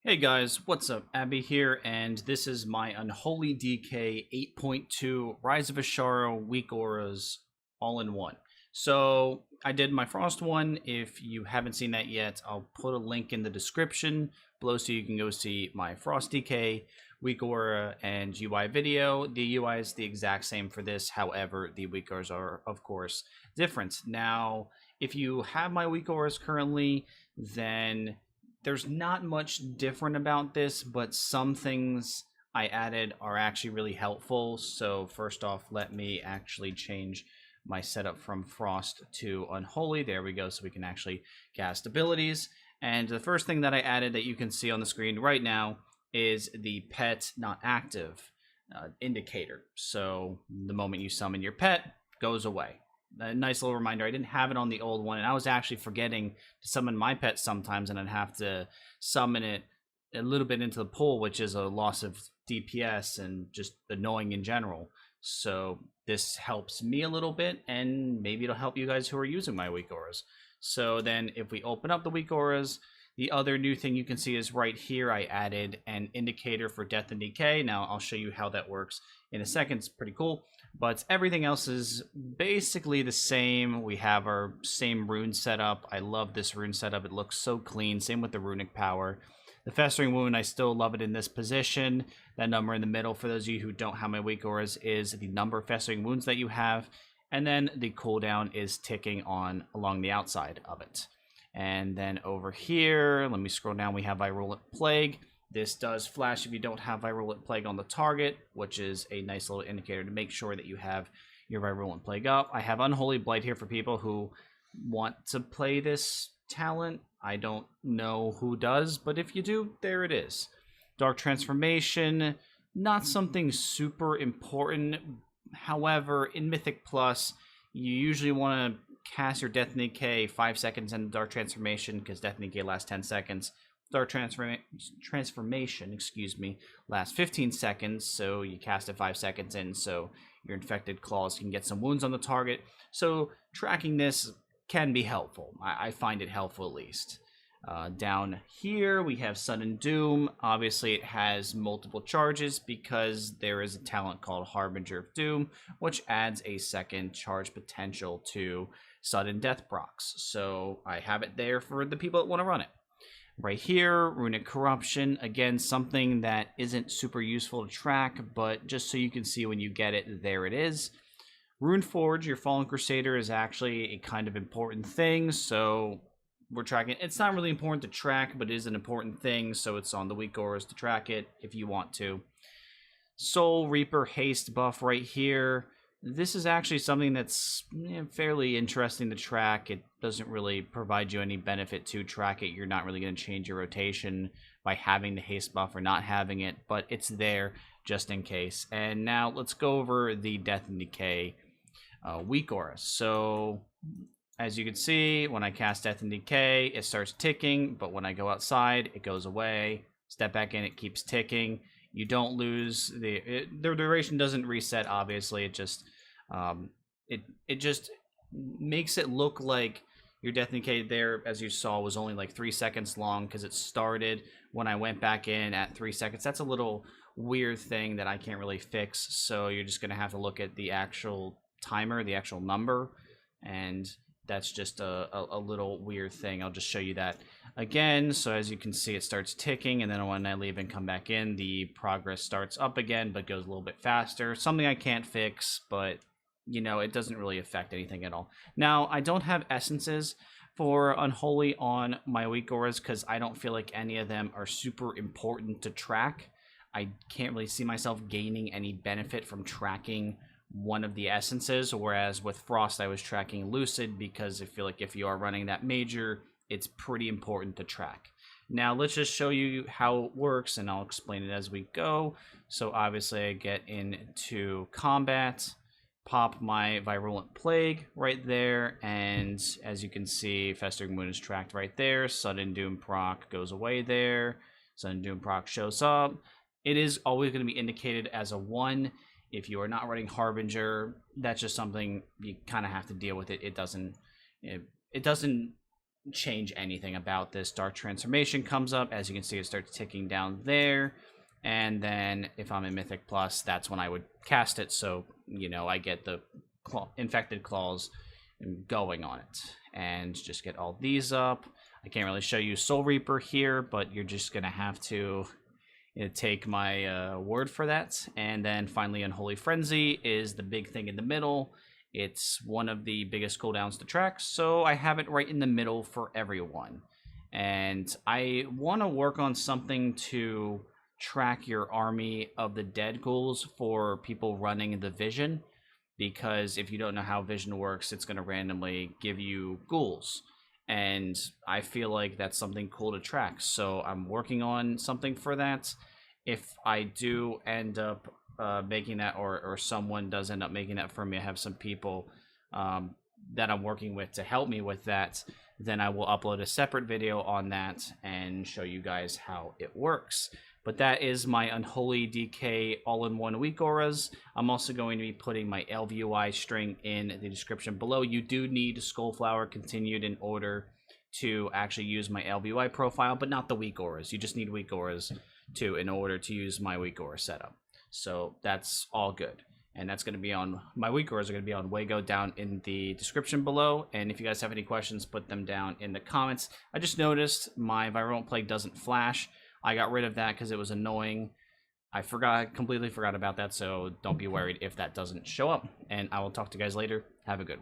Hey guys, what's up? Abby here, and this is my Unholy Decay 8.2 Rise of Ashara Weakauras all in one. So I did my Frost one. If you haven't seen that yet, I'll put a link in the description below so you can go see my Frost Decay, Weakaura, and UI video. The UI is the exact same for this, however, the Weakauras are, of course, different. Now, if you have my Weakauras currently, then there's not much different about this, but some things I added are actually really helpful. So first off, let me actually change my setup from Frost to Unholy. There we go, so we can actually cast abilities. And the first thing that I added that you can see on the screen right now is the pet not active indicator. So the moment you summon your pet, goes away. A nice little reminder. I didn't have it on the old one, and I was actually forgetting to summon my pet sometimes, and I'd have to summon it a little bit into the pool, which is a loss of DPS and just annoying in general. So this helps me a little bit, and maybe it'll help you guys who are using my Weakauras. So then if we open up the Weakauras, the other new thing you can see is right here I added an indicator for death and decay. Now I'll show you how that works in a second. It's pretty cool. But everything else is basically the same. We have our same rune setup. I love this rune setup. It looks so clean. Same with the runic power. The festering wound, I still love it in this position. That number in the middle, for those of you who don't have my Weakauras, is the number of festering wounds that you have. And then the cooldown is ticking on along the outside of it. And then over here, let me scroll down, we have Virulent Plague. This does flash if you don't have Virulent Plague on the target, which is a nice little indicator to make sure that you have your Virulent Plague up. I have Unholy Blight here for people who want to play this talent. I don't know who does, but if you do, there it is. Dark Transformation, not something super important. However, in Mythic Plus, you usually want to cast your Death and Decay 5 seconds into Dark Transformation, because Death and Decay lasts 10 seconds. Dark Transformation, lasts 15 seconds, so you cast it 5 seconds in, so your infected claws can get some wounds on the target. So tracking this can be helpful. I find it helpful at least. Down here we have Sudden Doom. Obviously it has multiple charges because there is a talent called Harbinger of Doom, which adds a second charge potential to sudden death procs. So I have it there for the people that want to run it. Right here, Runic Corruption, again, something that isn't super useful to track, but just so you can see when you get it, there it is. Runeforge, your Fallen Crusader, is actually a kind of important thing, so we're tracking. It's not really important to track, but it is an important thing, so it's on the Weakauras to track it if you want to. Soul Reaper haste buff right here. This is actually something that's fairly interesting to track. It doesn't really provide you any benefit to track it. You're not really going to change your rotation by having the haste buff or not having it, but it's there just in case. And now let's go over the Death and Decay Weakauras. So as you can see, when I cast Death and Decay, it starts ticking, but when I go outside, it goes away. Step back in, it keeps ticking. You don't lose the duration doesn't reset. Obviously, it just makes it look like your Death and Decay there, as you saw, was only like 3 seconds long because it started when I went back in at 3 seconds. That's a little weird thing that I can't really fix. So you're just gonna have to look at the actual timer, the actual number, and that's just a little weird thing. I'll just show you that again. So as you can see, it starts ticking, and then when I leave and come back in, the progress starts up again, but goes a little bit faster. Something I can't fix, but you know, it doesn't really affect anything at all. Now, I don't have essences for Unholy on my Weakauras because I don't feel like any of them are super important to track. I can't really see myself gaining any benefit from tracking one of the essences, whereas with Frost I was tracking Lucid because I feel like if you are running that major, it's pretty important to track. Now let's just show you how it works, and I'll explain it as we go. So obviously I get into combat, pop my Virulent Plague right there, and as you can see, Festering Wound is tracked right there. Sudden Doom proc goes away there. Sudden Doom proc shows up. It is always going to be indicated as a 1. If you are not running Harbinger, that's just something you kind of have to deal with. It doesn't change anything about this. Dark Transformation comes up. As you can see, it starts ticking down there. And then if I'm in Mythic Plus, that's when I would cast it. So, you know, I get the infected claws going on it. And just get all these up. I can't really show you Soul Reaper here, but you're just going to have to take my word for that. And then finally, Unholy Frenzy is the big thing in the middle. It's one of the biggest cooldowns to track, so I have it right in the middle for everyone. And I want to work on something to track your army of the dead ghouls for people running the vision, because if you don't know how vision works, it's going to randomly give you ghouls. And I feel like that's something cool to track, so I'm working on something for that. If I do end up making that, or someone does end up making that for me, I have some people that I'm working with to help me with that, then I will upload a separate video on that and show you guys how it works. But that is my Unholy Decay all-in-one Weakauras. I'm also going to be putting my Elvui String in the description below. You do need Skullflower continued in order to actually use my Elvui profile, but not the Weakauras. You just need Weakauras too in order to use my Weakaura setup. So that's all good. And that's going to be on, my Weakauras are going to be on Wago down in the description below. And if you guys have any questions, put them down in the comments. I just noticed my Virulent Plague doesn't flash. I got rid of that because it was annoying. I completely forgot about that, so don't be worried if that doesn't show up. And I will talk to you guys later. Have a good one.